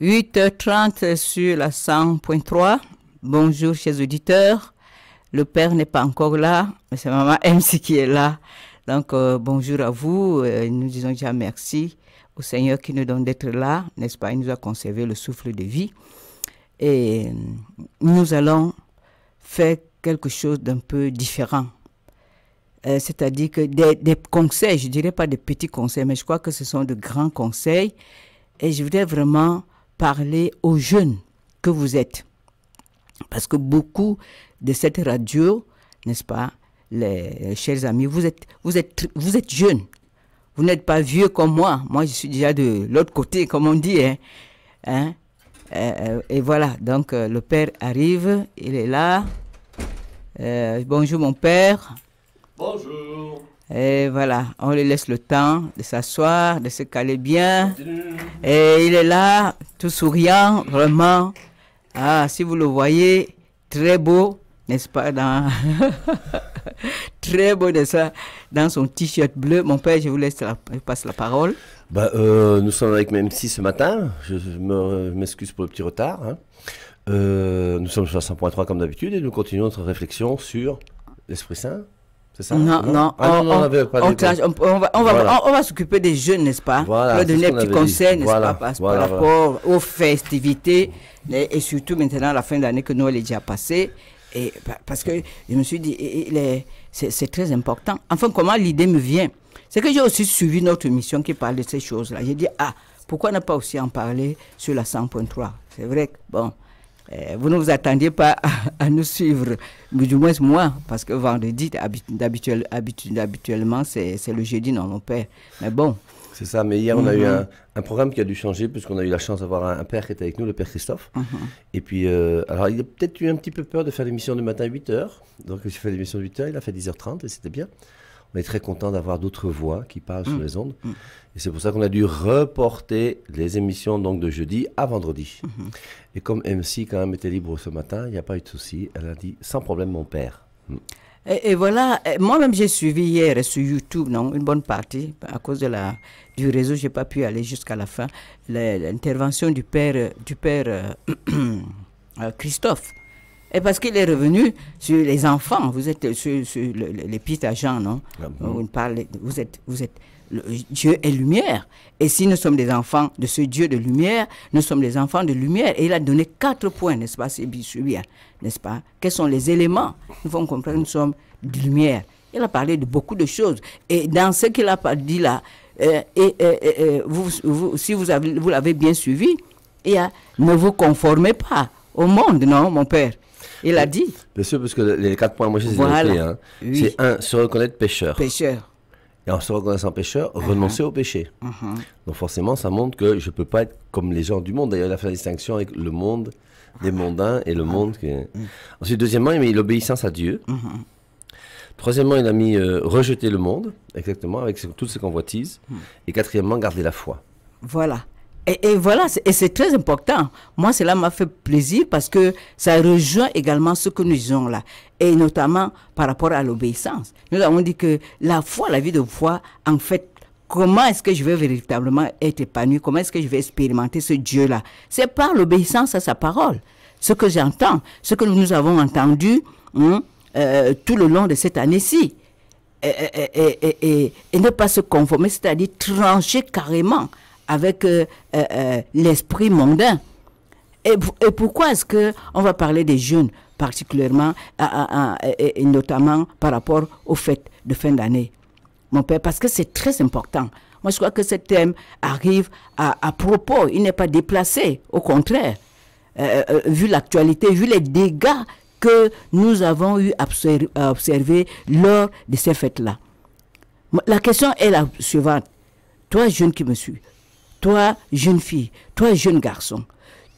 8h30 sur la 100.3. Bonjour chers auditeurs. Le père n'est pas encore là, mais c'est maman MC qui est là. Donc bonjour à vous. Nous disons déjà merci au Seigneur qui nous donne d'être là, n'est-ce pas? Il nous a conservé le souffle de vie. Et nous allons faire quelque chose d'un peu différent. C'est-à-dire que des conseils, je ne dirais pas des petits conseils, mais je crois que ce sont de grands conseils. Et je voudrais vraiment parler aux jeunes que vous êtes. Parce que beaucoup de cette radio, n'est-ce pas, les chers amis, vous êtes jeunes. Vous n'êtes pas vieux comme moi. Moi, je suis déjà de l'autre côté, comme on dit. Et voilà, donc le père arrive, il est là. Bonjour mon père. Bonjour. Et voilà, on lui laisse le temps de s'asseoir, de se caler bien. Et il est là, tout souriant, vraiment. Ah, si vous le voyez, très beau, n'est-ce pas, très beau de ça, dans son t-shirt bleu. Mon père, je vous laisse je passe la parole. Nous sommes avec MC ce matin. Je m'excuse pour le petit retard. Nous sommes sur 100.3 comme d'habitude et nous continuons notre réflexion sur l'Esprit Saint. C'est ça? Non, on va s'occuper des jeunes, n'est-ce pas? Voilà, on va donner un petit conseil, n'est-ce voilà, pas, par rapport aux festivités et surtout maintenant la fin d'année que Noël est déjà passé. Et parce que je me suis dit, c'est très important. Enfin, comment l'idée me vient? C'est que j'ai aussi suivi notre émission qui parle de ces choses-là. J'ai dit, pourquoi ne pas aussi en parler sur la 100.3? C'est vrai que, bon, vous ne vous attendiez pas à nous suivre, mais du moins moi, parce que vendredi, habituellement, c'est le jeudi, non, mon père. Mais bon. C'est ça, mais hier, on a eu un programme qui a dû changer, puisqu'on a eu la chance d'avoir un père qui était avec nous, le père Christophe. Et puis, alors, il a peut-être eu un petit peu peur de faire l'émission du matin à 8h. Donc, j'ai fait l'émission de 8h, il a fait 10h30, et c'était bien. On est très content d'avoir d'autres voix qui parlent sur les ondes. Et c'est pour ça qu'on a dû reporter les émissions donc, de jeudi à vendredi. Et comme MC quand même était libre ce matin, il n'y a pas eu de souci. Elle a dit, sans problème, mon père. Et voilà, moi-même j'ai suivi hier sur YouTube, non, une bonne partie, à cause du réseau, je n'ai pas pu aller jusqu'à la fin, l'intervention du père Christophe. Et parce qu'il est revenu sur les enfants, vous êtes sur les petits agents, non? On parle, vous êtes Dieu est lumière. Et si nous sommes des enfants de ce Dieu de lumière, nous sommes des enfants de lumière. Et il a donné 4 points, n'est-ce pas? C'est bien, n'est-ce pas? Quels sont les éléments? Nous devons comprendre que nous sommes de lumière. Il a parlé de beaucoup de choses. Et dans ce qu'il a dit là, si vous l'avez bien suivi, ne vous conformez pas au monde, non, mon père? Il a dit. Bien sûr, parce que les 4 points, moi je les ai notés. Oui. C'est 1, se reconnaître pécheur. Pécheur. Et en se reconnaissant pécheur, renoncer au péché. Donc forcément, ça montre que je ne peux pas être comme les gens du monde. D'ailleurs, il a fait la distinction avec le monde des mondains et le monde... Ensuite, deuxièmement, il a mis l'obéissance à Dieu. Troisièmement, il a mis rejeter le monde, exactement, avec toutes ses convoitises. Et quatrièmement, garder la foi. Voilà. Et voilà, et c'est très important. Moi, cela m'a fait plaisir parce que ça rejoint également ce que nous disons là. Et notamment par rapport à l'obéissance. Nous avons dit que la foi, la vie de foi, en fait, comment est-ce que je vais véritablement être épanoui? Comment est-ce que je vais expérimenter ce Dieu-là? C'est par l'obéissance à sa parole. Ce que j'entends, ce que nous avons entendu tout le long de cette année-ci. Et ne pas se conformer, c'est-à-dire trancher carrément avec l'esprit mondain. Et pourquoi est-ce qu'on va parler des jeunes particulièrement et notamment par rapport au fêtes de fin d'année, mon père? Parce que c'est très important. Moi, je crois que ce thème arrive à propos. Il n'est pas déplacé. Au contraire, vu l'actualité, vu les dégâts que nous avons eu à observer lors de ces fêtes-là. La question est la suivante. Toi, jeune qui me suis, toi, jeune fille, toi, jeune garçon,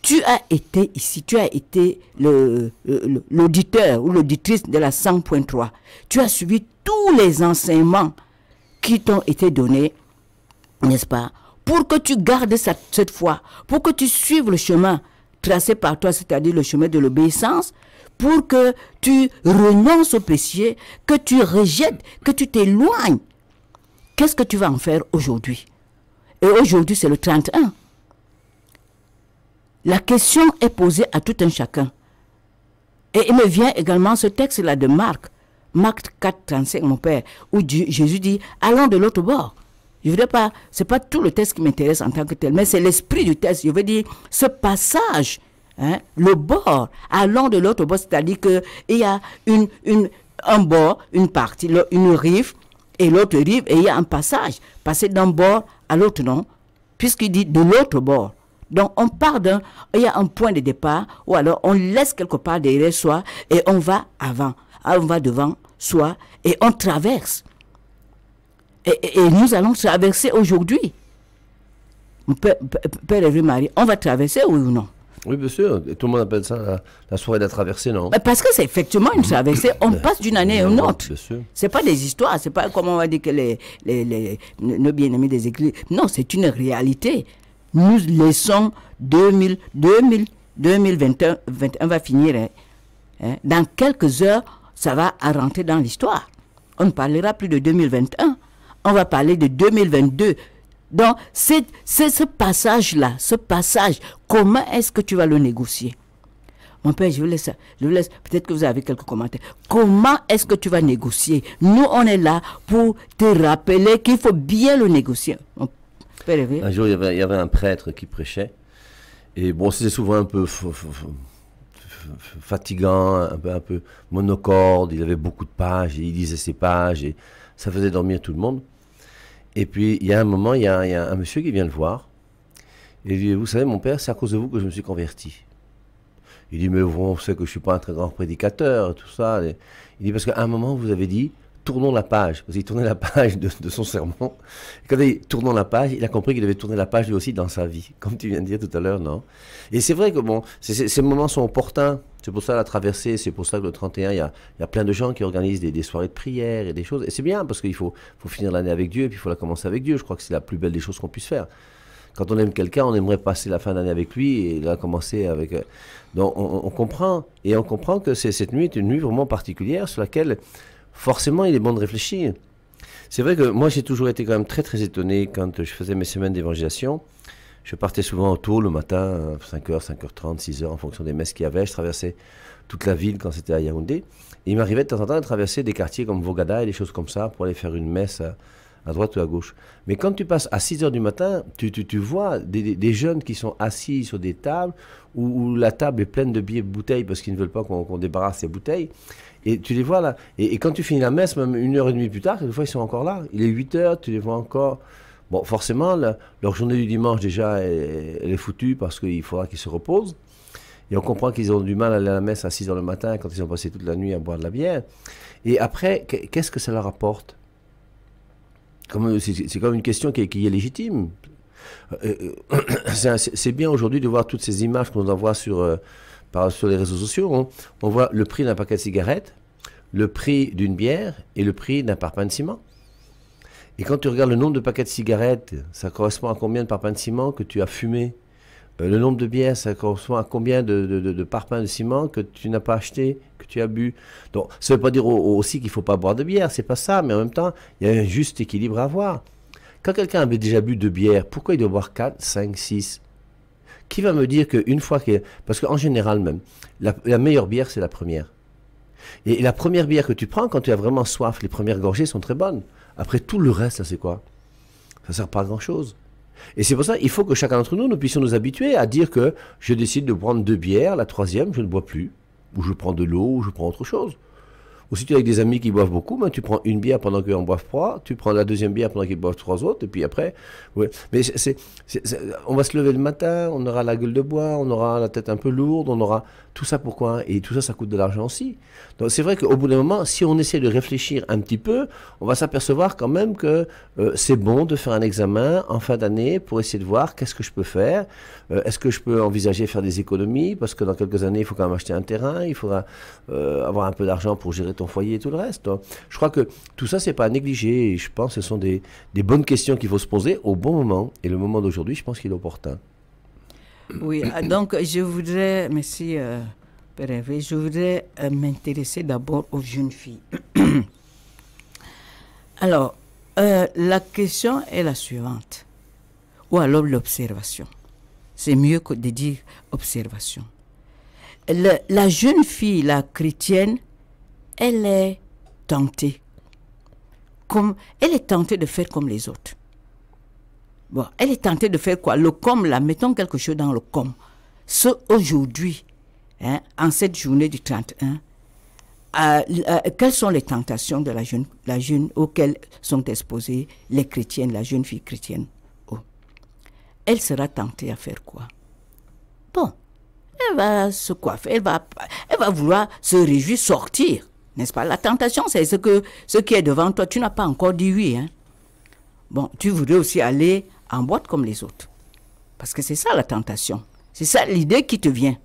tu as été ici, tu as été l'auditeur ou l'auditrice de la 100.3. Tu as suivi tous les enseignements qui t'ont été donnés, n'est-ce pas, pour que tu gardes cette foi, pour que tu suives le chemin tracé par toi, c'est-à-dire le chemin de l'obéissance, pour que tu renonces au péché, que tu rejettes, que tu t'éloignes. Qu'est-ce que tu vas en faire aujourd'hui? Et aujourd'hui, c'est le 31. La question est posée à tout un chacun. Et il me vient également ce texte-là de Marc 4, 35, mon père, où Jésus dit, allons de l'autre bord. Je voudrais pas, c'est pas tout le texte qui m'intéresse en tant que tel, mais c'est l'esprit du texte. Je veux dire, ce passage, hein, le bord, allons de l'autre bord, c'est-à-dire qu'il y a un bord, une partie, une rive, et l'autre rive, et il y a un passage, passer d'un bord à l'autre, non? Puisqu'il dit de l'autre bord. Donc, on part il y a un point de départ, ou alors on laisse quelque part derrière soi, et on va avant, on va devant soi, et on traverse. Et nous allons traverser aujourd'hui. Père et Marie, on va traverser, oui ou non? Oui, bien sûr. Et tout le monde appelle ça la soirée de la traversée, non? Parce que c'est effectivement une traversée. On passe d'une année à une autre. C'est pas des histoires. C'est pas comme on va dire que nos bien-aimés des églises. Non, c'est une réalité. Nous laissons 2021 va finir. Hein. Dans quelques heures, ça va rentrer dans l'histoire. On ne parlera plus de 2021. On va parler de 2022. Donc, c'est ce passage-là, comment est-ce que tu vas le négocier? Mon père, je vous laisse, peut-être que vous avez quelques commentaires. Comment est-ce que tu vas négocier? Nous, on est là pour te rappeler qu'il faut bien le négocier. Mon père, un jour, il y avait un prêtre qui prêchait. Et bon, c'était souvent un peu fatigant, un peu monocorde. Il avait beaucoup de pages, et il lisait ses pages, et ça faisait dormir tout le monde. Et puis, il y a un moment, il y a un monsieur qui vient le voir. Et il dit, vous savez, mon père, c'est à cause de vous que je me suis converti. Il dit, mais vous savez que je ne suis pas un très grand prédicateur, tout ça. Il dit, parce qu'à un moment, vous avez dit, tournons la page. Parce qu'il tournait la page de son sermon. Et quand il dit, tournons la page, il a compris qu'il devait tourner la page lui aussi dans sa vie. Comme tu viens de dire tout à l'heure, non? Et c'est vrai que, bon, ces moments sont opportuns. C'est pour ça la traversée, c'est pour ça que le 31, il y a plein de gens qui organisent des soirées de prière et des choses. Et c'est bien, parce qu'il faut finir l'année avec Dieu, et puis il faut la commencer avec Dieu. Je crois que c'est la plus belle des choses qu'on puisse faire. Quand on aime quelqu'un, on aimerait passer la fin d'année avec lui et la commencer avec... Donc on comprend, et on comprend que cette nuit est une nuit vraiment particulière sur laquelle, forcément, il est bon de réfléchir. C'est vrai que moi, j'ai toujours été quand même très très étonné quand je faisais mes semaines d'évangélisation. Je partais souvent autour le matin, 5h, 5h30, 6h, en fonction des messes qu'il y avait. Je traversais toute la ville quand c'était à Yaoundé. Et il m'arrivait de temps en temps de traverser des quartiers comme Vogada et des choses comme ça pour aller faire une messe à droite ou à gauche. Mais quand tu passes à 6h du matin, tu vois des jeunes qui sont assis sur des tables où la table est pleine de billets de bouteilles parce qu'ils ne veulent pas qu'on débarrasse ces bouteilles. Et tu les vois là. Et quand tu finis la messe, même 1h30 plus tard, quelquefois ils sont encore là. Il est 8h, tu les vois encore... Bon, forcément, leur journée du dimanche, déjà, elle est foutue parce qu'il faudra qu'ils se reposent. Et on comprend qu'ils ont du mal à aller à la messe à 6h le matin quand ils ont passé toute la nuit à boire de la bière. Et après, qu'est-ce que ça leur apporte? C'est comme une question qui est légitime. C'est bien aujourd'hui de voir toutes ces images qu'on envoie sur les réseaux sociaux. On voit le prix d'un paquet de cigarettes, le prix d'une bière et le prix d'un parpaing de ciment. Et quand tu regardes le nombre de paquets de cigarettes, ça correspond à combien de parpaings de ciment que tu as fumé? Le nombre de bières, ça correspond à combien de parpaings de ciment que tu n'as pas acheté, que tu as bu? Donc, ça ne veut pas dire aussi qu'il ne faut pas boire de bière, c'est pas ça, mais en même temps, il y a un juste équilibre à avoir. Quand quelqu'un avait déjà bu 2 bières, pourquoi il doit boire 4, 5, 6? Qui va me dire qu'une fois que... Parce qu'en général même, la meilleure bière, c'est la première. Et la première bière que tu prends, quand tu as vraiment soif, les premières gorgées sont très bonnes. Après, tout le reste, ça c'est quoi? Ça ne sert pas à grand-chose. Et c'est pour ça qu'il faut que chacun d'entre nous, nous puissions nous habituer à dire que je décide de prendre 2 bières, la troisième, je ne bois plus. Ou je prends de l'eau, ou je prends autre chose. Ou si tu es avec des amis qui boivent beaucoup, ben, tu prends une bière pendant qu'ils en boivent 3, tu prends la deuxième bière pendant qu'ils boivent 3 autres, et puis après... Ouais. Mais on va se lever le matin, on aura la gueule de bois, on aura la tête un peu lourde, on aura... Tout ça pourquoi? Et tout ça, ça coûte de l'argent aussi. Donc c'est vrai qu'au bout d'un moment, si on essaie de réfléchir un petit peu, on va s'apercevoir quand même que c'est bon de faire un examen en fin d'année pour essayer de voir qu'est-ce que je peux faire. Est-ce que je peux envisager faire des économies? Parce que dans quelques années, il faut quand même acheter un terrain, il faudra avoir un peu d'argent pour gérer ton foyer et tout le reste. Donc, je crois que tout ça, c'est pas à négliger. Et je pense que ce sont des bonnes questions qu'il faut se poser au bon moment. Et le moment d'aujourd'hui, je pense qu'il est opportun. Oui, donc je voudrais, merci Père Hervé, je voudrais m'intéresser d'abord aux jeunes filles. Alors, la question est la suivante, ou alors l'observation. c'est mieux que de dire observation. La jeune fille, la chrétienne, elle est tentée. Elle est tentée de faire comme les autres. Bon, elle est tentée de faire quoi? Le com, là, mettons quelque chose dans le com. Aujourd'hui, hein, en cette journée du 31, quelles sont les tentations de la jeune auxquelles sont exposées les chrétiennes, la jeune fille chrétienne? Elle sera tentée à faire quoi? Bon, elle va se coiffer, elle va vouloir se réjouir, sortir, n'est-ce pas? La tentation, c'est ce qui est devant toi. Tu n'as pas encore dit oui, hein? Bon, tu voudrais aussi aller en boîte comme les autres. Parce que c'est ça la tentation. C'est ça l'idée qui te vient.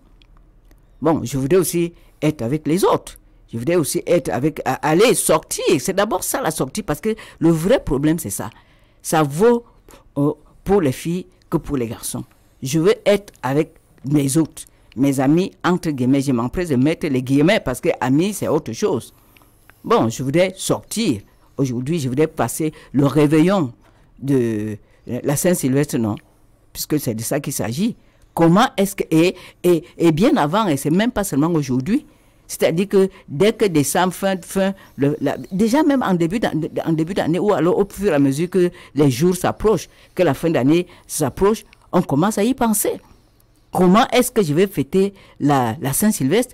Bon, je voudrais aussi être avec les autres. Je voudrais aussi être aller sortir. C'est d'abord ça la sortie, parce que le vrai problème, c'est ça. Ça vaut pour les filles que pour les garçons. Je veux être avec mes autres, mes amis, entre guillemets. Je m'empresse de mettre les guillemets, parce que amis, c'est autre chose. Bon, je voudrais sortir. Aujourd'hui, je voudrais passer le réveillon de la Saint-Sylvestre, non, puisque c'est de ça qu'il s'agit. Comment est-ce que... Et bien avant, et c'est même pas seulement aujourd'hui, c'est-à-dire que dès que décembre, déjà même en début d'année, ou alors au fur et à mesure que les jours s'approchent, que la fin d'année s'approche, on commence à y penser. Comment est-ce que je vais fêter la Saint-Sylvestre?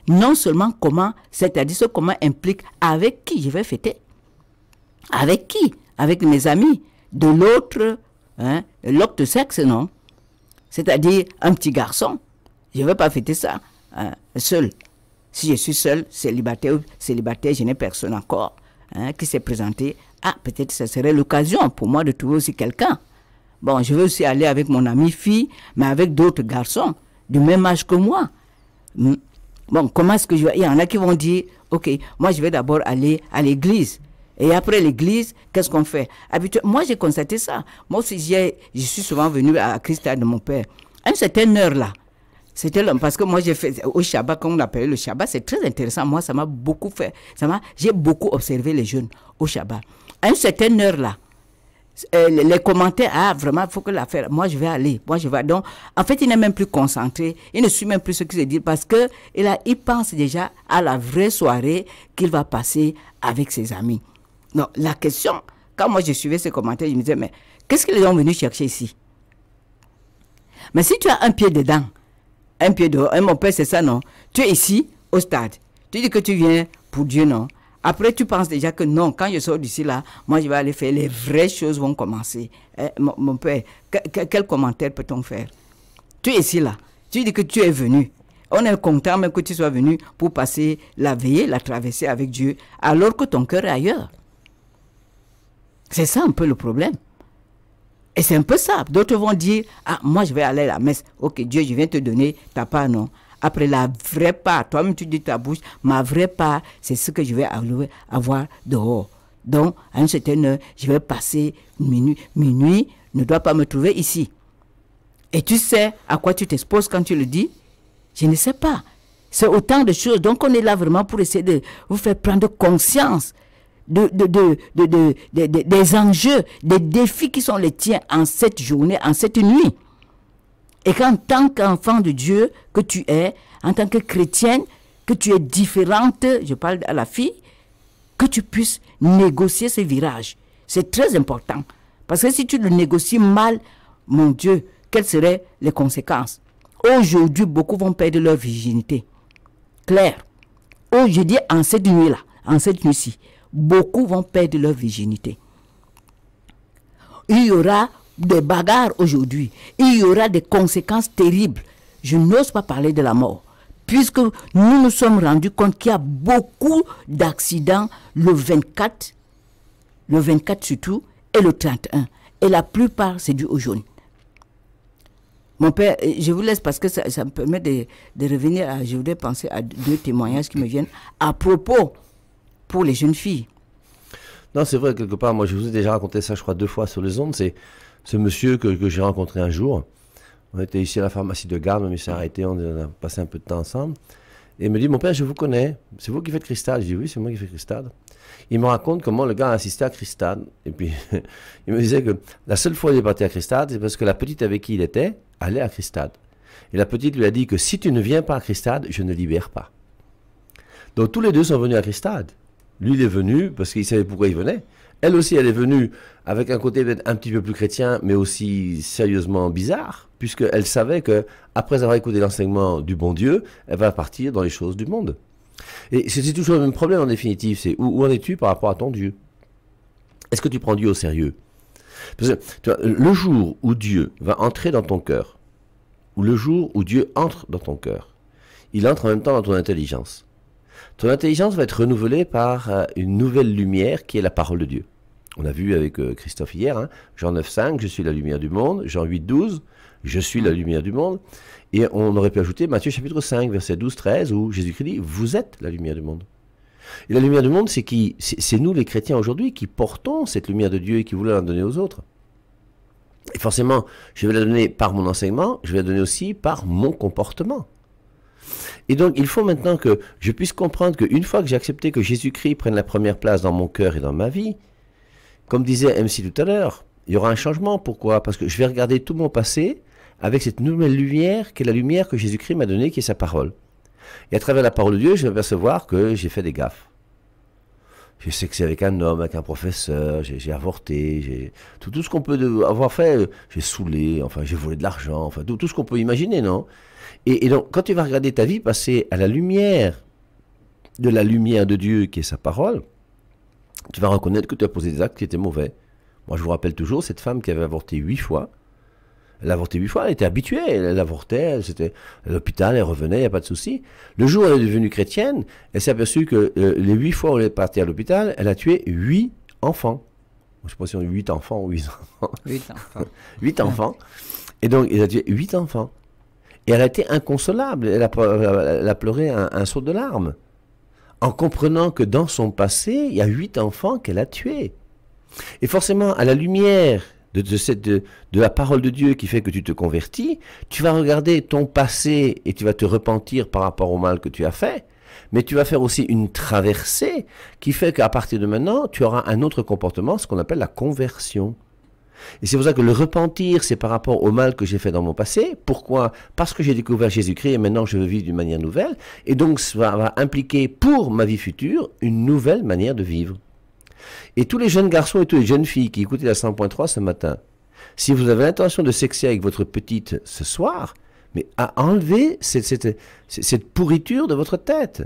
Non seulement comment, c'est-à-dire ce comment implique avec qui je vais fêter. Avec qui? Avec mes amis de l'autre sexe, non? C'est-à-dire un petit garçon. Je ne vais pas fêter ça seul. Si je suis seul, célibataire, je n'ai personne encore qui s'est présenté. Ah, peut-être que ce serait l'occasion pour moi de trouver aussi quelqu'un. Bon, je veux aussi aller avec mon ami fille, mais avec d'autres garçons du même âge que moi. Bon, comment est-ce que je vais... Il y en a qui vont dire, ok, moi je vais d'abord aller à l'église. Et après l'église, qu'est-ce qu'on fait? Moi, j'ai constaté ça. Moi aussi, je suis souvent venu à Christade de mon père. À une certaine heure là, c'était parce que moi, j'ai fait au Shabbat, comme on appelait le Shabbat, c'est très intéressant. Moi, ça m'a beaucoup fait. J'ai beaucoup observé les jeunes au Shabbat. À une certaine heure là, les commentaires, vraiment, il faut que l'affaire, moi je vais aller, Donc, en fait, il n'est même plus concentré, il ne suit même plus ce qu'il se dit, parce qu'il pense déjà à la vraie soirée qu'il va passer avec ses amis. Non, la question, quand moi je suivais ces commentaires, je me disais, mais qu'est-ce qu'ils sont venus chercher ici? Mais si tu as un pied dedans, un pied dehors, mon père, c'est ça, non? Tu es ici, au stade, tu dis que tu viens pour Dieu, non? Après, tu penses déjà que non, quand je sors d'ici là, moi je vais aller faire, les vraies choses vont commencer. Mon père, quel commentaire peut-on faire? Tu es ici là, tu dis que tu es venu. On est content même que tu sois venu pour passer la veillée, la traversée avec Dieu, alors que ton cœur est ailleurs. C'est ça un peu le problème. Et c'est un peu ça. D'autres vont dire, ah, moi je vais aller à la messe. Ok, Dieu, je viens te donner ta part, non? Après la vraie part, toi-même tu dis ta bouche, ma vraie part, c'est ce que je vais avoir dehors. Donc, à une certaine heure, je vais passer minuit ne doit pas me trouver ici. Et tu sais à quoi tu t'exposes quand tu le dis? Je ne sais pas. C'est autant de choses. Donc, on est là vraiment pour essayer de vous faire prendre conscience des enjeux, des défis qui sont les tiens en cette journée, en cette nuit. Et qu'en tant qu'enfant de Dieu que tu es, en tant que chrétienne, que tu es différente, je parle à la fille, que tu puisses négocier ce virage. C'est très important. Parce que si tu le négocies mal, mon Dieu, quelles seraient les conséquences? Aujourd'hui, beaucoup vont perdre leur virginité. Claire. Oh, je dis en cette nuit-là, en cette nuit-ci, beaucoup vont perdre leur virginité. Il y aura des bagarres aujourd'hui. Il y aura des conséquences terribles. Je n'ose pas parler de la mort. Puisque nous nous sommes rendus compte qu'il y a beaucoup d'accidents le 24 surtout, et le 31. Et la plupart, c'est dû au jaune. Mon père, je vous laisse parce que ça me permet de revenir à, je voudrais penser à deux témoignages qui me viennent à propos pour les jeunes filles. Non, c'est vrai, quelque part, moi je vous ai déjà raconté ça, je crois, 2 fois sur les ondes. C'est ce monsieur que j'ai rencontré un jour. On était ici à la pharmacie de Garde, mais il s'est arrêté, on a passé un peu de temps ensemble. Et il me dit, mon père, je vous connais, c'est vous qui faites Christade? Je dis, oui, c'est moi qui fais Christade. Il me raconte comment le gars a assisté à Christade. Et puis, il me disait que la seule fois où il est parti à Christade, c'est parce que la petite avec qui il était aller à Christade. Et la petite lui a dit que si tu ne viens pas à Christade, je ne libère pas. Donc tous les deux sont venus à Christade. Lui, il est venu parce qu'il savait pourquoi il venait. Elle aussi, elle est venue avec un côté peut-être un petit peu plus chrétien, mais aussi sérieusement bizarre, puisqu'elle savait que après avoir écouté l'enseignement du bon Dieu, elle va partir dans les choses du monde. Et c'est toujours le même problème en définitive, c'est où en es-tu par rapport à ton Dieu? Est-ce que tu prends Dieu au sérieux? Parce que tu vois, le jour où Dieu va entrer dans ton cœur, ou le jour où Dieu entre dans ton cœur, il entre en même temps dans ton intelligence. Ton intelligence va être renouvelée par une nouvelle lumière qui est la parole de Dieu. On a vu avec Christophe hier, hein, Jean 9,5, je suis la lumière du monde, Jean 8,12, je suis la lumière du monde. Et on aurait pu ajouter Matthieu chapitre 5, verset 12-13, où Jésus-Christ dit, vous êtes la lumière du monde. Et la lumière du monde, c'est qui? C'est nous les chrétiens aujourd'hui qui portons cette lumière de Dieu et qui voulons la donner aux autres. Et forcément, je vais la donner par mon enseignement, je vais la donner aussi par mon comportement. Et donc, il faut maintenant que je puisse comprendre qu'une fois que j'ai accepté que Jésus-Christ prenne la première place dans mon cœur et dans ma vie, comme disait MC tout à l'heure, il y aura un changement. Pourquoi? Parce que je vais regarder tout mon passé avec cette nouvelle lumière qui est la lumière que Jésus-Christ m'a donnée, qui est sa parole. Et à travers la parole de Dieu, je vais m'apercevoir que j'ai fait des gaffes. J'ai sexé avec un homme, avec un professeur, j'ai avorté, j'ai tout ce qu'on peut avoir fait, j'ai saoulé, enfin j'ai volé de l'argent, enfin tout ce qu'on peut imaginer, non? Et donc, quand tu vas regarder ta vie passer à la lumière de Dieu, qui est sa parole, tu vas reconnaître que tu as posé des actes qui étaient mauvais. Moi, je vous rappelle toujours cette femme qui avait avorté 8 fois. Elle a avorté 8 fois, elle était habituée, elle avortait, c'était à l'hôpital, elle revenait, il n'y a pas de souci. Le jour où elle est devenue chrétienne, elle s'est aperçue que les 8 fois où elle est partie à l'hôpital, elle a tué 8 enfants. Je ne sais pas si on dit 8 enfants ou 8 enfants. 8 enfants. 8 enfants. Et donc, elle a tué 8 enfants. Et elle a été inconsolable. Elle a pleuré un saut de larmes. En comprenant que dans son passé, il y a 8 enfants qu'elle a tués. Et forcément, à la lumière de la parole de Dieu qui fait que tu te convertis, tu vas regarder ton passé et tu vas te repentir par rapport au mal que tu as fait. Mais tu vas faire aussi une traversée qui fait qu'à partir de maintenant, tu auras un autre comportement, ce qu'on appelle la conversion. Et c'est pour ça que le repentir, c'est par rapport au mal que j'ai fait dans mon passé. Pourquoi? Parce que j'ai découvert Jésus-Christ et maintenant je veux vivre d'une manière nouvelle. Et donc ça va impliquer pour ma vie future une nouvelle manière de vivre. Et tous les jeunes garçons et toutes les jeunes filles qui écoutaient la 100.3 ce matin, si vous avez l'intention de sexer avec votre petite ce soir, mais à enlever cette pourriture de votre tête.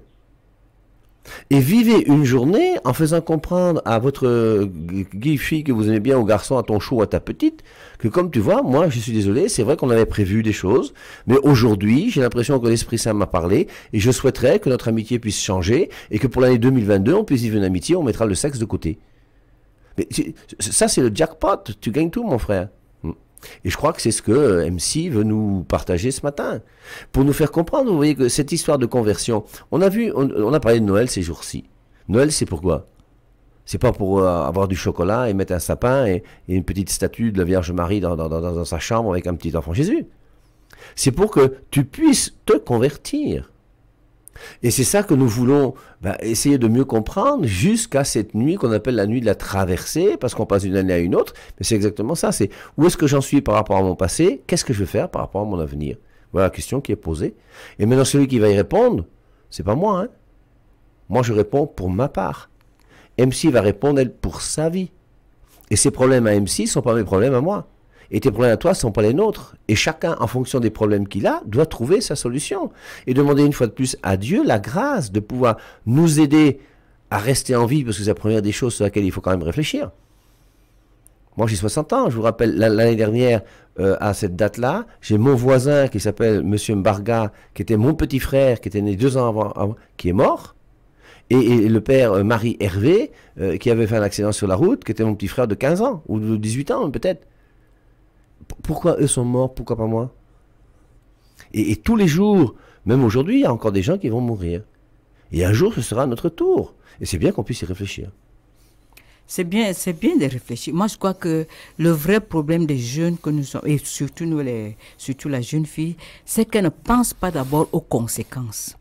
Et vivez une journée en faisant comprendre à votre fille que vous aimez bien, au garçon, à ton chou, à ta petite, que comme tu vois, moi je suis désolé, c'est vrai qu'on avait prévu des choses, mais aujourd'hui j'ai l'impression que l'Esprit Saint m'a parlé et je souhaiterais que notre amitié puisse changer et que pour l'année 2022 on puisse vivre une amitié, on mettra le sexe de côté. Mais ça c'est le jackpot, tu gagnes tout mon frère. Et je crois que c'est ce que MC veut nous partager ce matin. Pour nous faire comprendre, vous voyez que cette histoire de conversion, on a parlé de Noël ces jours-ci. Noël, c'est pourquoi? C'est pas pour avoir du chocolat et mettre un sapin et une petite statue de la Vierge Marie dans sa chambre avec un petit enfant Jésus. C'est pour que tu puisses te convertir. Et c'est ça que nous voulons essayer de mieux comprendre jusqu'à cette nuit qu'on appelle la nuit de la traversée, parce qu'on passe d'une année à une autre. Mais c'est exactement ça, c'est où est-ce que j'en suis par rapport à mon passé, qu'est-ce que je vais faire par rapport à mon avenir. Voilà la question qui est posée. Et maintenant, celui qui va y répondre, c'est pas moi. Hein. Moi, je réponds pour ma part. MC va répondre, elle, pour sa vie. Et ses problèmes à MC ne sont pas mes problèmes à moi. Et tes problèmes à toi ne sont pas les nôtres. Et chacun, en fonction des problèmes qu'il a, doit trouver sa solution. Et demander une fois de plus à Dieu la grâce de pouvoir nous aider à rester en vie, parce que c'est la première des choses sur laquelle il faut quand même réfléchir. Moi, j'ai 60 ans. Je vous rappelle, l'année dernière, à cette date-là, j'ai mon voisin qui s'appelle Monsieur Mbarga, qui était mon petit frère, qui était né 2 ans avant, qui est mort. Et le père Marie Hervé, qui avait fait un accident sur la route, qui était mon petit frère de 15 ans, ou de 18 ans peut-être. Pourquoi eux sont morts, pourquoi pas moi? Et tous les jours, même aujourd'hui, il y a encore des gens qui vont mourir. Et un jour, ce sera notre tour. Et c'est bien qu'on puisse y réfléchir. C'est bien de réfléchir. Moi, je crois que le vrai problème des jeunes que nous sommes, et surtout nous, surtout la jeune fille, c'est qu'elle ne pense pas d'abord aux conséquences.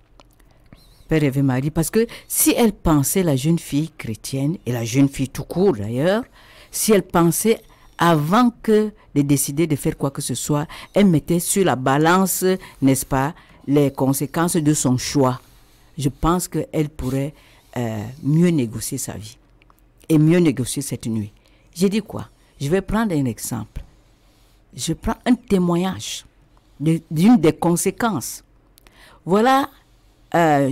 Père Eve Marie, parce que si elle pensait, la jeune fille chrétienne, et la jeune fille tout court d'ailleurs, si elle pensait avant que de décider de faire quoi que ce soit, elle mettait sur la balance, n'est-ce pas, les conséquences de son choix. Je pense qu'elle pourrait mieux négocier sa vie et mieux négocier cette nuit. J'ai dit quoi? Je vais prendre un exemple. Je prends un témoignage d'une des conséquences. Voilà,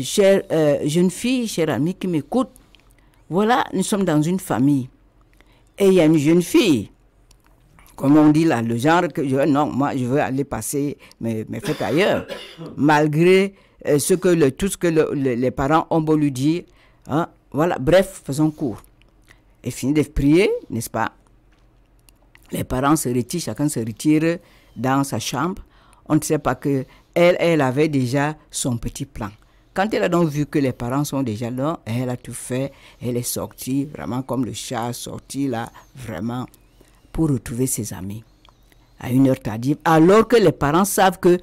chère jeune fille, chère amie qui m'écoute, voilà, nous sommes dans une famille. Et il y a une jeune fille, comme on dit là, le genre que non, moi je veux aller passer mes fêtes ailleurs, malgré tout ce que les parents ont beau lui dire. Hein, voilà, bref, faisons court. Et fini de prier, n'est-ce pas? Les parents se retirent, chacun se retire dans sa chambre. On ne sait pas que elle avait déjà son petit plan. Quand elle a donc vu que les parents sont déjà là, elle a tout fait. Elle est sortie, vraiment comme le chat sorti là, vraiment, pour retrouver ses amis. À une heure tardive, alors que les parents savent que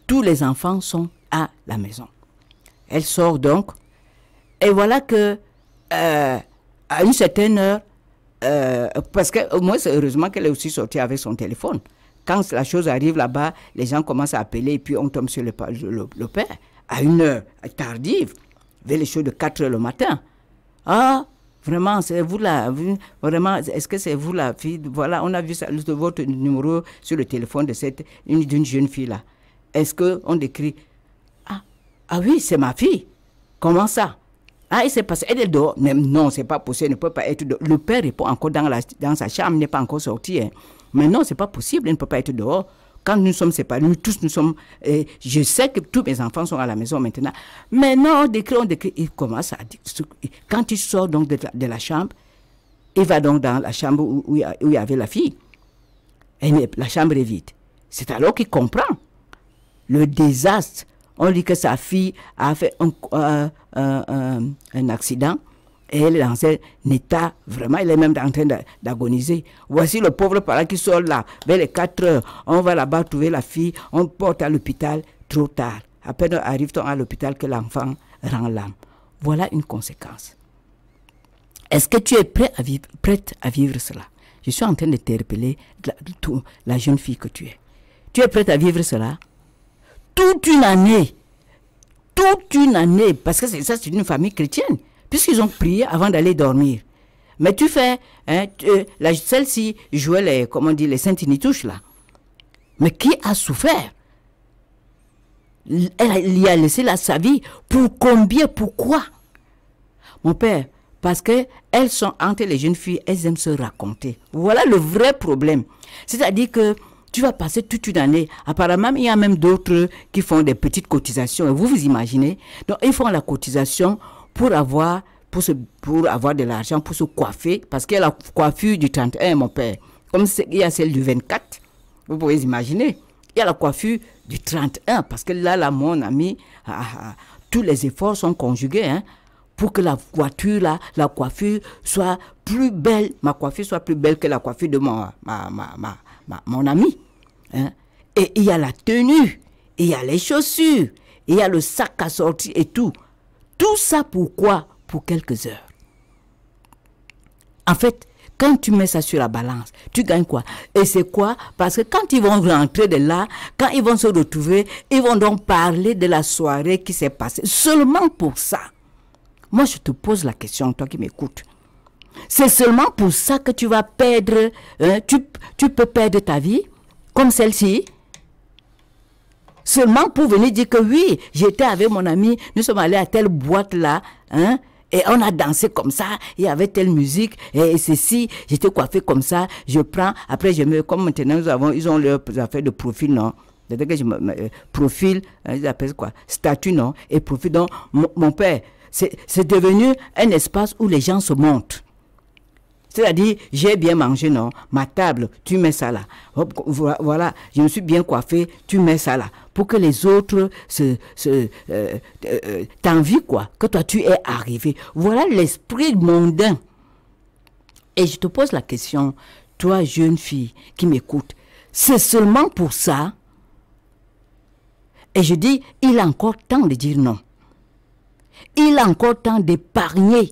tous les enfants sont à la maison. Elle sort donc. Et voilà que, à une certaine heure, parce que, au moins, heureusement qu'elle est aussi sortie avec son téléphone. Quand la chose arrive là-bas, les gens commencent à appeler et puis on tombe sur le père. À une heure tardive, vers les choses de 4 heures le matin. Ah, vraiment, c'est vous là, vraiment, est-ce que c'est vous la fille? Voilà, on a vu ça, votre numéro sur le téléphone d'une jeune fille là. Est-ce qu'on décrit? Ah oui, c'est ma fille. Comment ça? Ah, il s'est passé, elle est dehors. Mais non, c'est pas possible, elle ne peut pas être dehors. Le père répond encore dans sa chambre, il n'est pas encore sorti. Hein. Mais non, c'est pas possible, elle ne peut pas être dehors. Quand nous sommes séparés, nous tous, nous sommes... je sais que tous mes enfants sont à la maison maintenant. Mais non, on décrit. Il commence à dire... Quand il sort donc de la chambre, il va donc dans la chambre où il y avait la fille. Et la chambre est vide. C'est alors qu'il comprend le désastre. On dit que sa fille a fait un accident. Et elle est dans un état, vraiment, elle est même en train d'agoniser. Voici le pauvre parent qui sort là, vers les 4 heures. On va là-bas trouver la fille, on porte à l'hôpital, trop tard. À peine arrive-t-on à l'hôpital que l'enfant rend l'âme. Voilà une conséquence. Est-ce que tu es prête à vivre cela? Je suis en train de t'interpeller la jeune fille que tu es. Tu es prête à vivre cela? Toute une année, parce que ça c'est une famille chrétienne. Puisqu'ils ont prié avant d'aller dormir. Mais tu fais, celle-ci jouait les Saint-Initouche là. Mais qui a souffert? Elle y a laissé là sa vie. Pour combien? Pourquoi? Mon père, parce qu'elles sont entre les jeunes filles, elles aiment se raconter. Voilà le vrai problème. C'est-à-dire que tu vas passer toute une année. Apparemment, il y a même d'autres qui font des petites cotisations. Vous imaginez? Donc, ils font la cotisation pour avoir de l'argent, pour se coiffer, parce qu'il y a la coiffure du 31, mon père. Comme il y a celle du 24, vous pouvez imaginer. Il y a la coiffure du 31, parce que là mon ami, tous les efforts sont conjugués, hein, pour que la coiffure soit plus belle, ma coiffure soit plus belle que la coiffure de mon ami. Hein. Et il y a la tenue, il y a les chaussures, il y a le sac à sortir et tout. Tout ça pourquoi? Pour quelques heures. En fait, quand tu mets ça sur la balance, tu gagnes quoi? Et c'est quoi? Parce que quand ils vont rentrer de là, quand ils vont se retrouver, ils vont donc parler de la soirée qui s'est passée. Seulement pour ça. Moi, je te pose la question, toi qui m'écoutes. C'est seulement pour ça que tu vas perdre, tu peux perdre ta vie, comme celle-ci. Seulement pour venir dire que oui, j'étais avec mon ami, nous sommes allés à telle boîte là, hein, et on a dansé comme ça, il y avait telle musique, et ceci, j'étais coiffé comme ça, je prends, après comme maintenant ils ont leurs affaires de profil, non? C'est-à-dire que profil, ils appellent quoi? Statut, non? Et profil, donc, mon père, c'est devenu un espace où les gens se montrent. C'est-à-dire, j'ai bien mangé, non? Ma table, tu mets ça là. Hop, voilà, je me suis bien coiffé, tu mets ça là. Pour que les autres t'envient, quoi. Que toi, tu es arrivé. Voilà l'esprit mondain. Et je te pose la question, toi, jeune fille qui m'écoute, c'est seulement pour ça? Et je dis, il a encore temps de dire non. Il a encore temps d'épargner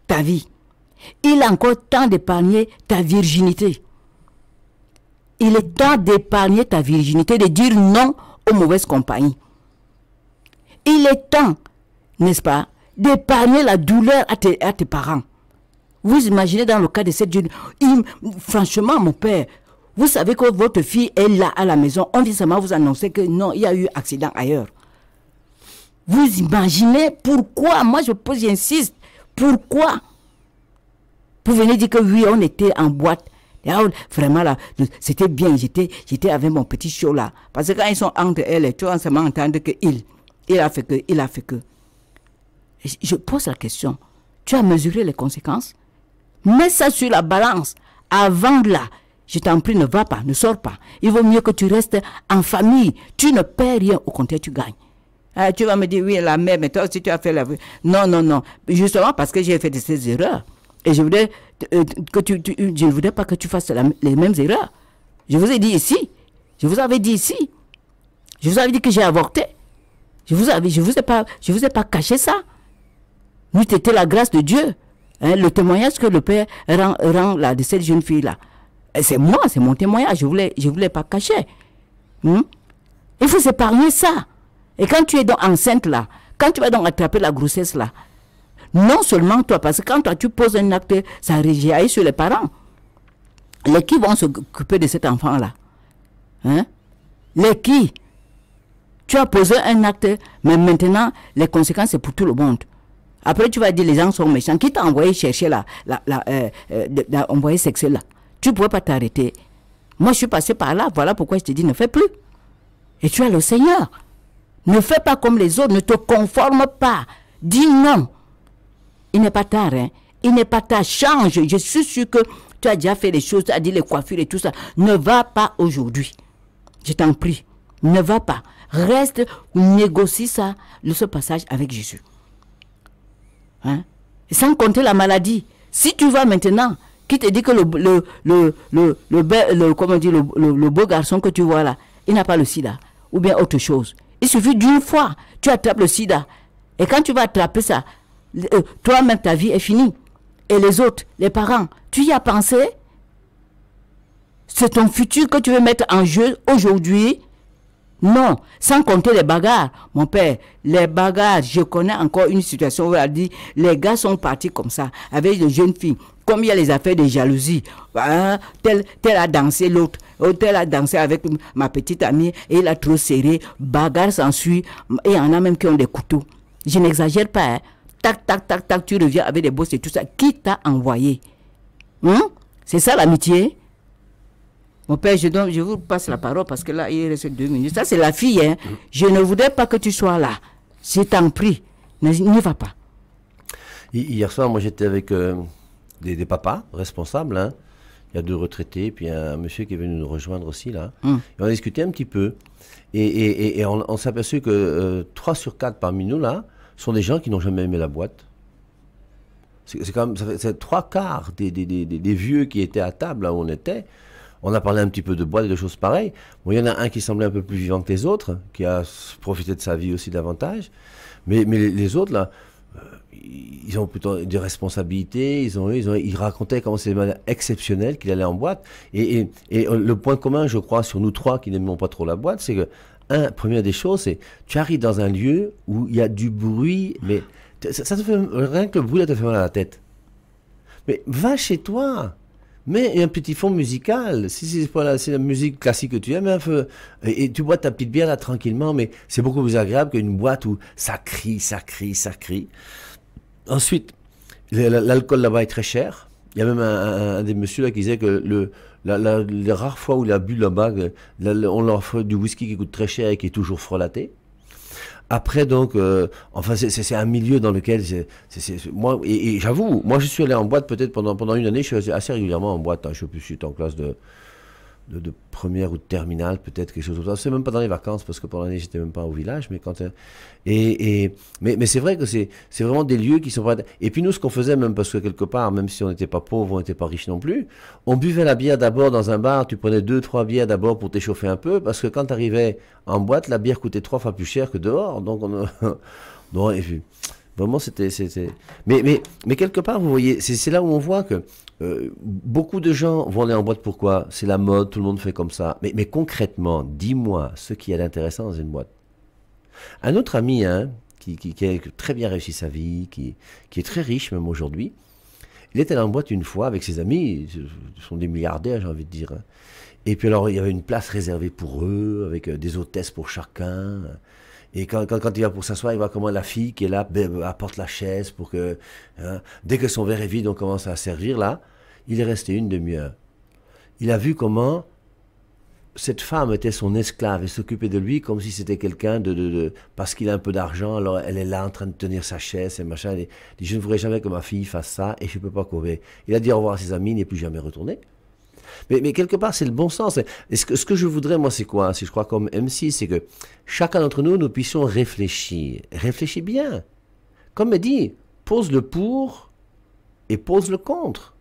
ta vie. Il est encore temps d'épargner ta virginité. Il est temps d'épargner ta virginité, de dire non aux mauvaises compagnies. Il est temps, n'est-ce pas, d'épargner la douleur à tes parents. Vous imaginez dans le cas de cette jeune... Franchement, mon père, vous savez que votre fille est là à la maison. On vient seulement vous annoncer que non, il y a eu accident ailleurs. Vous imaginez pourquoi? Moi, j'insiste. Pourquoi? Vous venez dire que oui, on était en boîte. Et alors, vraiment, là, c'était bien. J'étais avec mon petit show là. Parce que quand ils sont entre elles, tu vas seulement entendre que il a fait que, il a fait que. Et je pose la question. Tu as mesuré les conséquences? Mets ça sur la balance. Avant là, je t'en prie, ne va pas, ne sors pas. Il vaut mieux que tu restes en famille. Tu ne perds rien, au contraire, tu gagnes. Ah, tu vas me dire, oui, la mère, mais toi aussi tu as fait la... Non, non, non. Justement parce que j'ai fait de ces erreurs. Et je voudrais je ne voudrais pas que tu fasses les mêmes erreurs. Je vous ai dit ici. Je vous avais dit ici. Je vous avais dit que j'ai avorté. Je vous ai pas caché ça. Nous, c'était la grâce de Dieu. Hein, le témoignage que le Père rend là, de cette jeune fille-là. C'est moi, c'est mon témoignage. Je voulais pas cacher. Il faut s'épargner ça. Et quand tu es donc enceinte là, quand tu vas donc attraper la grossesse là, non seulement toi, parce que quand toi tu poses un acte, ça réagit sur les parents. Les qui vont s'occuper de cet enfant-là? Hein? Les qui? Tu as posé un acte, mais maintenant, les conséquences, c'est pour tout le monde. Après, tu vas dire, les gens sont méchants. Qui t'a envoyé chercher envoyé sexuel là? Tu ne pourrais pas t'arrêter. Moi, je suis passé par là. Voilà pourquoi je te dis, ne fais plus. Et tu as le Seigneur. Ne fais pas comme les autres. Ne te conforme pas. Dis non. Il n'est pas tard, hein. Il n'est pas tard. Change. Je suis sûr que tu as déjà fait les choses, tu as dit les coiffures et tout ça. Ne va pas aujourd'hui. Je t'en prie. Ne va pas. Reste ou négocie ça, ce passage avec Jésus. Hein? Sans compter la maladie. Si tu vas maintenant, qui te dit que le beau garçon que tu vois là, il n'a pas le sida, ou bien autre chose. Il suffit d'une fois, tu attrapes le sida. Et quand tu vas attraper ça, toi-même, ta vie est finie. Et les autres, les parents, tu y as pensé? C'est ton futur que tu veux mettre en jeu aujourd'hui? Non, sans compter les bagarres. Mon père, les bagarres, je connais encore une situation où elle dit, les gars sont partis comme ça, avec les jeunes filles. Comme il y a les affaires de jalousie. Hein, tel a dansé l'autre, tel a dansé avec ma petite amie, et il a trop serré, bagarre s'ensuit, et il y en a même qui ont des couteaux. Je n'exagère pas, hein. Tac, tac, tac, tac, tu reviens avec des bosses et tout ça. Qui t'a envoyé? C'est ça l'amitié? Mon père, je vous passe la parole parce que là, il reste 2 minutes. Ça, c'est la fille, hein. Je ne voudrais pas que tu sois là. Je t'en prie. N'y va pas. Hier soir, moi, j'étais avec des papas responsables, hein. Il y a 2 retraités, puis un monsieur qui est venu nous rejoindre aussi, là. Et on a discuté un petit peu. Et on s'est aperçu que 3 sur 4 parmi nous, là, sont des gens qui n'ont jamais aimé la boîte. C'est quand même, c'est 3/4 des vieux qui étaient à table, là où on était. On a parlé un petit peu de boîte et de choses pareilles. Bon, il y en a un qui semblait un peu plus vivant que les autres, qui a profité de sa vie aussi davantage. Mais les autres, là, ils ont plutôt des responsabilités. Ils racontaient comment c'est exceptionnel qu'il allait en boîte. Et le point commun, je crois, sur nous 3 qui n'aimons pas trop la boîte, c'est que, première des choses, c'est tu arrives dans un lieu où il y a du bruit, mais ça te fait, rien que le bruit, là, te fait mal à la tête. Mais va chez toi. Mais un petit fond musical, si c'est la musique classique que tu aimes, et tu bois ta petite bière là tranquillement, mais c'est beaucoup plus agréable qu'une boîte où ça crie, ça crie, ça crie. Ensuite, l'alcool là-bas est très cher. Il y a même un des messieurs là qui disait que les rares fois où il a bu là-bas, on leur offre du whisky qui coûte très cher et qui est toujours frelaté. Après, donc, enfin, c'est un milieu dans lequel, moi, et j'avoue, moi, je suis allé en boîte peut-être pendant une année, je suis assez régulièrement en boîte, hein, je sais plus si j'étais en classe de première ou de terminale, peut-être quelque chose comme ça. C'est même pas dans les vacances, parce que pendant l'année, j'étais même pas au village, mais quand... mais c'est vrai que c'est vraiment des lieux qui sont... Et puis nous, ce qu'on faisait, même parce que quelque part, même si on n'était pas pauvres, on n'était pas riches non plus, on buvait la bière d'abord dans un bar, tu prenais 2-3 bières d'abord pour t'échauffer un peu, parce que quand tu arrivais en boîte, la bière coûtait 3 fois plus cher que dehors, donc et puis, Vraiment, mais quelque part, vous voyez, c'est là où on voit que beaucoup de gens vont aller en boîte. Pourquoi? C'est la mode, tout le monde fait comme ça. Mais concrètement, dis-moi ce qui est d'intéressant dans une boîte. Un autre ami, hein, qui a très bien réussi sa vie, qui est très riche même aujourd'hui, il était dans une boîte une fois avec ses amis, ils sont des milliardaires, j'ai envie de dire. Hein. Et puis alors, il y avait une place réservée pour eux, avec des hôtesses pour chacun. Et quand il va pour s'asseoir, il voit comment la fille qui est là apporte la chaise pour que, hein, dès que son verre est vide, on commence à servir là. Il est resté une demi-heure. Il a vu comment cette femme était son esclave et s'occupait de lui comme si c'était quelqu'un parce qu'il a un peu d'argent, alors elle est là en train de tenir sa chaise et machin. Il dit, je ne voudrais jamais que ma fille fasse ça et je ne peux pas courir. Il a dit au revoir à ses amis, il n'est plus jamais retourné. Mais quelque part, c'est le bon sens. Ce que je voudrais, moi, c'est quoi? Si je crois comme M6, c'est que chacun d'entre nous, nous puissions réfléchir. Réfléchis bien. Comme elle dit, pose le pour et pose le contre.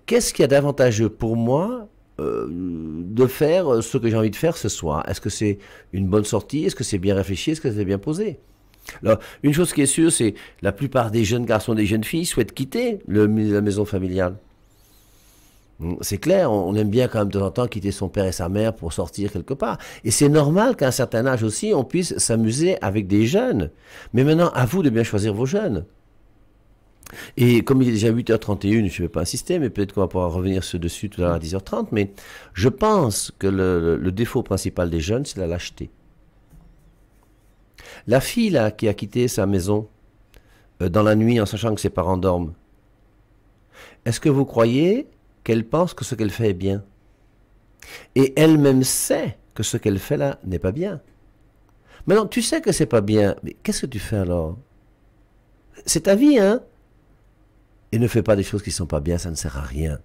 Qu'est-ce qu'il y a d'avantageux pour moi de faire ce que j'ai envie de faire ce soir? Est-ce que c'est une bonne sortie? Est-ce que c'est bien réfléchi? Est-ce que c'est bien posé? Alors, une chose qui est sûre, c'est la plupart des jeunes garçons et des jeunes filles souhaitent quitter la maison familiale. C'est clair, on aime bien quand même de temps en temps quitter son père et sa mère pour sortir quelque part. Et c'est normal qu'à un certain âge aussi, on puisse s'amuser avec des jeunes. Mais maintenant, à vous de bien choisir vos jeunes. Et comme il est déjà 8h31, je ne vais pas insister, mais peut-être qu'on va pouvoir revenir dessus tout à l'heure à 10h30, mais je pense que le défaut principal des jeunes, c'est la lâcheté. La fille là, qui a quitté sa maison dans la nuit en sachant que ses parents dorment, est-ce que vous croyez qu'elle pense que ce qu'elle fait est bien? Et elle-même sait que ce qu'elle fait là n'est pas bien. Maintenant, tu sais que c'est pas bien, mais qu'est-ce que tu fais alors? C'est ta vie, hein? Et ne fais pas des choses qui ne sont pas bien, ça ne sert à rien.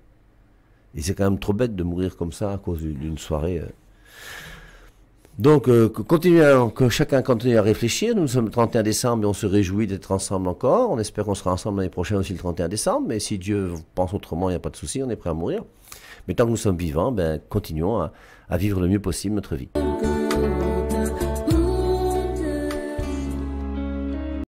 Et c'est quand même trop bête de mourir comme ça à cause d'une soirée. Donc, que chacun continue à réfléchir. Nous sommes le 31 décembre et on se réjouit d'être ensemble encore. On espère qu'on sera ensemble l'année prochaine aussi le 31 décembre. Mais si Dieu pense autrement, il n'y a pas de souci, on est prêt à mourir. Mais tant que nous sommes vivants, ben, continuons à vivre le mieux possible notre vie.